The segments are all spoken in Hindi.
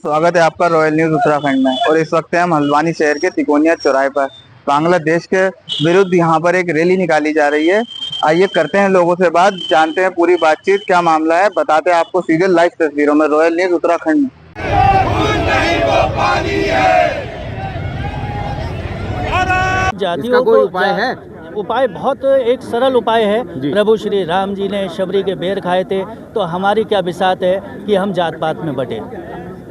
स्वागत है आपका रॉयल न्यूज उत्तराखंड में। और इस वक्त हम हल्द्वानी शहर के तिकोनिया चौराहे पर बांग्लादेश के विरुद्ध यहाँ पर एक रैली निकाली जा रही है। आइए करते हैं लोगों से बात, जानते हैं पूरी बातचीत, क्या मामला है, बताते हैं आपको सीधे लाइव तस्वीरों में रॉयल न्यूज उत्तराखंड में। जातियों को उपाय है, उपाय बहुत एक सरल उपाय है। प्रभु श्री राम जी ने शबरी के बेर खाए थे, तो हमारी क्या बिसात है कि हम जात पात में बटे।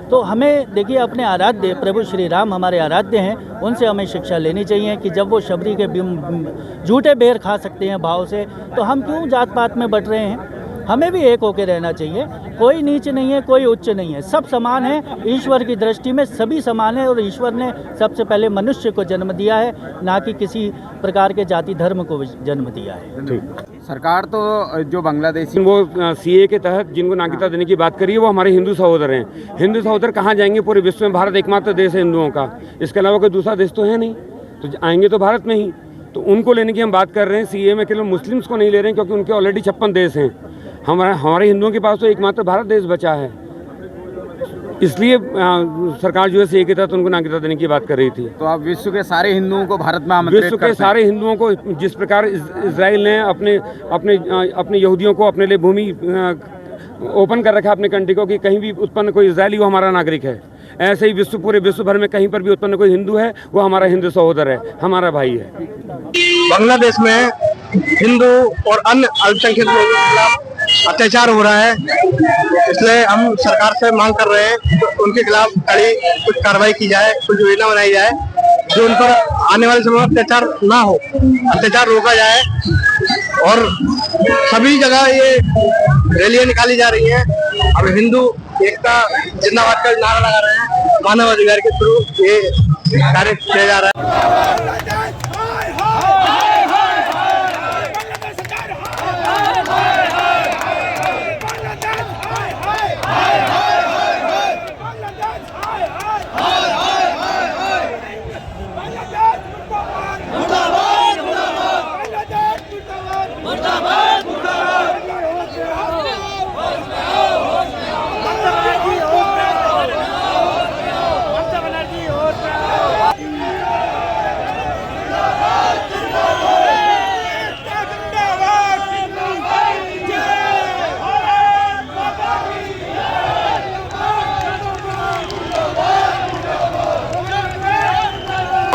तो हमें देखिए, अपने आराध्य प्रभु श्री राम हमारे आराध्य हैं, उनसे हमें शिक्षा लेनी चाहिए कि जब वो शबरी के झूठे बेर खा सकते हैं भाव से, तो हम क्यों जात पात में बट रहे हैं। हमें भी एक होकर रहना चाहिए। कोई नीच नहीं है, कोई उच्च नहीं है, सब समान है। ईश्वर की दृष्टि में सभी समान है और ईश्वर ने सबसे पहले मनुष्य को जन्म दिया है, ना कि किसी प्रकार के जाति धर्म को जन्म दिया है। सरकार तो जो बांग्लादेशी वो सीए के तहत जिनको नागरिकता देने की बात करी है, वो हमारे हिंदू सहोदर हैं। हिंदू सहोदर कहाँ जाएंगे? पूरे विश्व में भारत एकमात्र देश है हिंदुओं का, इसके अलावा कोई दूसरा देश तो है नहीं, तो आएंगे तो भारत में ही। तो उनको लेने की हम बात कर रहे हैं। सीए में केवल मुस्लिम्स को नहीं ले रहे हैं, क्योंकि उनके ऑलरेडी 56 देश हैं। हमारे हिंदुओं के पास तो एकमात्र भारत देश बचा है, इसलिए सरकार जो है सीए के तहत उनको नागरिकता देने की बात कर रही थी। तो आप विश्व के सारे हिंदुओं को भारत में आमंत्रित विश्व के सारे हिंदुओं को, जिस प्रकार इजराइल ने अपने यहूदियों को अपने लिए भूमि ओपन कर रखा अपने कंट्री को कि कहीं भी उत्पन्न कोई इजरायली वो हमारा नागरिक है, ऐसे ही पूरे विश्व भर में कहीं पर भी उत्पन्न कोई हिंदू है वो हमारा हिंदू सहोदर है, हमारा भाई है। बांग्लादेश में हिंदू और अन्य अल्पसंख्यक लोगों के खिलाफ अत्याचार हो रहा है, इसलिए हम सरकार से मांग कर रहे हैं कि उनके खिलाफ कड़ी कुछ कार्रवाई की जाए, कुछ योजना बनाई जाए जो उन पर आने वाले समय में अत्याचार ना हो, अत्याचार रोका जाए। और सभी जगह ये रैलियां निकाली जा रही हैं। अब हिंदू एकता जिंदाबाद का नारा लगा रहे हैं, मानव अधिकार के थ्रू ये कार्य किया जा रहा है।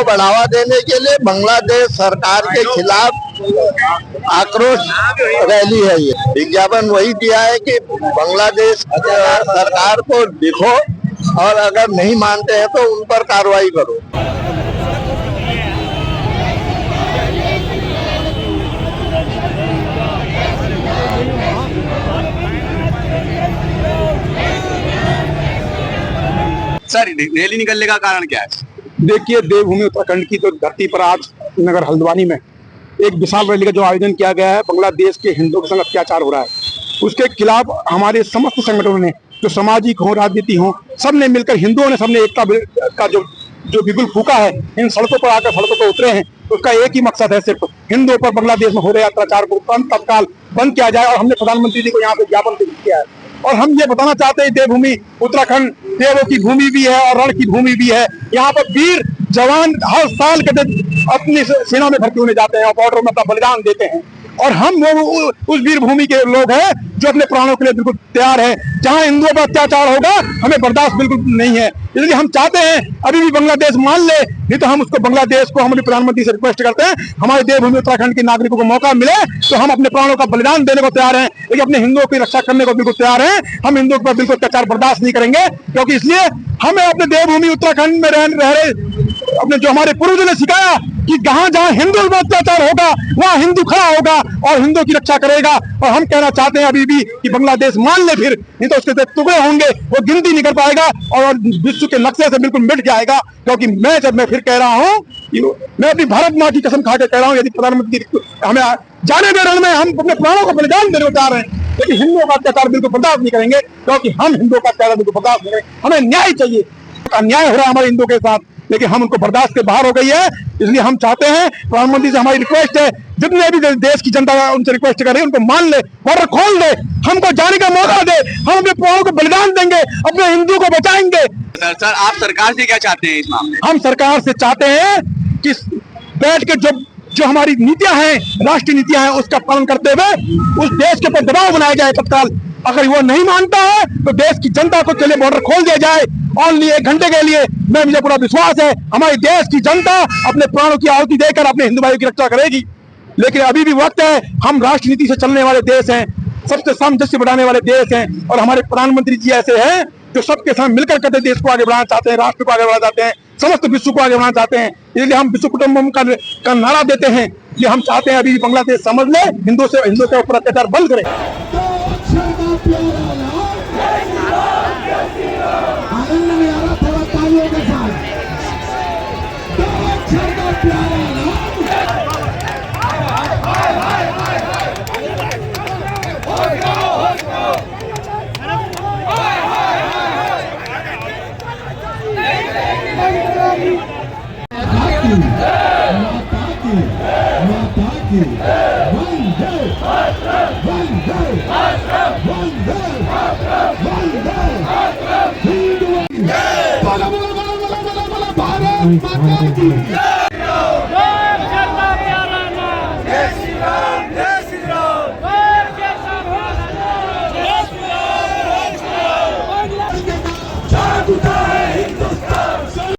बढ़ावा देने के लिए बांग्लादेश सरकार के खिलाफ आक्रोश रैली है। ये विज्ञापन वही दिया है कि बांग्लादेश सरकार को लिखो और अगर नहीं मानते हैं तो उन पर कार्रवाई करो। सर, रैली निकलने का कारण क्या है? देखिए, देवभूमि उत्तराखंड की तो धरती पर आज नगर हल्द्वानी में एक विशाल रैली का जो आयोजन किया गया है, बांग्लादेश के हिंदुओं के संग अत्याचार हो रहा है, उसके खिलाफ हमारे समस्त संगठनों ने, जो सामाजिक हो, राजनीति हो, सबने मिलकर, हिंदुओं ने सबने एकता का जो बिगुल फूका है, इन सड़कों पर आकर सड़कों पर उतरे हैं। उसका एक ही मकसद है, सिर्फ हिंदुओं पर बांग्लादेश में हो रहे अत्याचार को तत्काल बंद किया जाए। और हमने प्रधानमंत्री जी को यहाँ पे ज्ञापन किया है और हम ये बताना चाहते हैं, देवभूमि उत्तराखंड देवों की भूमि भी है और रण की भूमि भी है। यहाँ पर वीर जवान हर साल के अपनी सेना में भर्ती होने जाते हैं और बॉर्डर में अपना बलिदान देते हैं। और हम उस वीर भूमि के लोग हैं जो अपने प्राणों के लिए बिल्कुल तैयार है। जहां हिंदुओं पर अत्याचार होगा हमें बर्दाश्त बिल्कुल नहीं है। इसलिए हम चाहते हैं अभी भी बांग्लादेश मान ले, नहीं तो हम उसको बांग्लादेश को, हम अपने प्रधानमंत्री से रिक्वेस्ट करते हैं, हमारे देवभूमि उत्तराखंड के नागरिकों को मौका मिले तो हम अपने प्राणों का बलिदान देने को तैयार हैं, लेकिन अपने हिंदुओं की रक्षा करने को बिल्कुल तैयार हैं। हम हिंदुओं पर बिल्कुल अत्याचार बर्दाश्त नहीं करेंगे, क्योंकि इसलिए हमें अपने देवभूमि उत्तराखंड में रह रहे अपने जो हमारे पूर्वजों ने सिखाया कि जहां हिंदू पर अत्याचार होगा वहां हिंदू खड़ा होगा और हिंदू की रक्षा करेगा। और हम कहना चाहते हैं अभी भी कि बांग्लादेश मान ले, फिर नहीं तो उसके टुकड़े होंगे, वो गिनती नहीं कर पाएगा और विश्व के नक्शे से बिल्कुल मिट जाएगा। क्योंकि मैं फिर कह रहा हूँ, मैं अपनी भारत माँ की कसम खा के कह रहा हूँ, यदि प्रधानमंत्री हमें जाने दे रण में हम अपने प्राणों को बलिदान देने को तैयार हैं, लेकिन हिंदुओं का अत्याचार बिल्कुल बर्दाश्त नहीं करेंगे, क्योंकि हम हिंदुओं का अत्याचार बिल्कुल बर्दाश्त नहीं करेंगे। हमें न्याय चाहिए, अन्याय हो रहा है हमारे हिंदुओं के साथ, लेकिन हम उनको बर्दाश्त के बाहर हो गई है। इसलिए हम चाहते हैं, प्रधानमंत्री से हमारी रिक्वेस्ट है जितने भी देश की जनता उनसे रिक्वेस्ट कर रही है उनको मान ले, बॉर्डर खोल दे, हमको जाने का मौका दे, हम अपने प्राणों को बलिदान देंगे, अपने हिंदू को बचाएंगे। सर आप सरकार से क्या चाहते हैं इस मामले? हम सरकार से चाहते हैं कि बैठ के जो हमारी नीतियां हैं, राष्ट्रीय नीतियां हैं, उसका पालन करते हुए उस देश के ऊपर दबाव बनाया जाए तत्काल। अगर वो नहीं मानता है तो देश की जनता को चले बॉर्डर खोल दिया जाए ओनली 1 घंटे के लिए। मुझे पूरा विश्वास है हमारे देश की जनता अपने प्राणों की आहुति देकर अपने हिंदू भाइयों की रक्षा करेगी। लेकिन अभी भी वक्त है, हम राष्ट्र नीति से चलने वाले देश हैं, सबसे सामंजस्य बढ़ाने वाले देश हैं, और हमारे प्रधानमंत्री जी ऐसे हैं जो सबके साथ मिलकर करते देश को आगे बढ़ाना चाहते हैं, राष्ट्र को आगे बढ़ाना चाहते हैं, समस्त विश्व को आगे बढ़ाना चाहते हैं। इसलिए हम विश्व कुटुंबम का नारा देते हैं कि हम चाहते हैं अभी बांग्लादेश समझ ले, हिंदू के ऊपर अत्याचार बंद करे। भारत माता की